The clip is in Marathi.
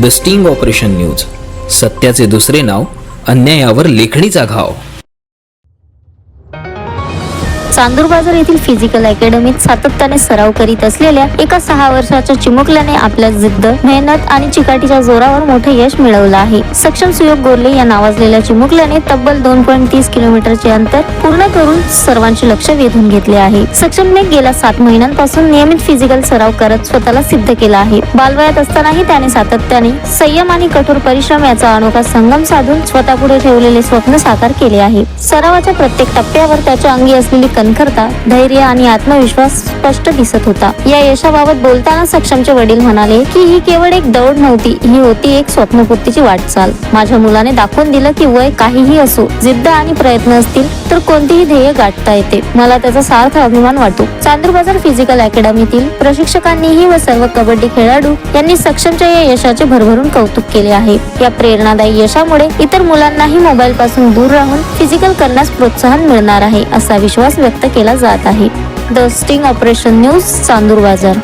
द स्टिंग ऑपरेशन न्यूज, सत्याचे दुसरे नाव, अन्यायावर लेखणीचा घाव. चांदूर बाजार येथील फिजिकल अकॅडमीत सातत्याने सराव करीत असलेल्या एका 6 वर्षाच्या चिमुकल्याने आपल्या जिद्द, मेहनत आणि चिकाटीच्या जोरावर मोठे यश मिळवलं आहे. सक्षम सुयोग गोरले या नावाजलेल्या चिमुकल्याने तब्बल 2.30 किलोमीटरचे अंतर पूर्ण करून सर्वांचे लक्ष वेधून घेतले आहे. सक्षमने गेल्या 7 महिन्यांपासून नियमित फिजिकल सराव करत स्वतःला सिद्ध केला आहे. बालवयात असतानाही त्याने सातत्याने संयम आणि कठोर परिश्रम याचा अनोखा संगम साधून स्वतःपुढे ठेवलेले स्वप्न साकार केले आहे. सरावाच्या प्रत्येक टप्प्यावर त्याच्या अंगी असलेली कणखरता, धैर्य आणि आत्मविश्वास स्पष्ट दिसत होता. या यशाबाबत बोलताना सक्षमचे वडील म्हणाले की ही केवळ एक दौड नव्हती, ही होती एक स्वप्नपूर्तीची वाटचाल. माझ्या मुलाने दाखवून दिलं की वय काहीही असो, जिद्द आणि प्रयत्न असतील तर कोणतीही ध्येय गाठता येते. मला त्याचा सार्थ अभिमान वाटतो. चांदूर बाजार फिजिकल अकॅडमीतील प्रशिक्षकांनीही व सर्व कबड्डी खेळाडू यांनी सक्षमच्या या यशाचे भरभरून कौतुक केले आहे. या प्रेरणादायी यशामुळे इतर मुलांनाही मोबाईल पासून दूर राहून फिजिकल करण्यास प्रोत्साहन मिळणार आहे, असा विश्वास व्यक्त केला जात आहे. The sting operation news, Chandur बाजार.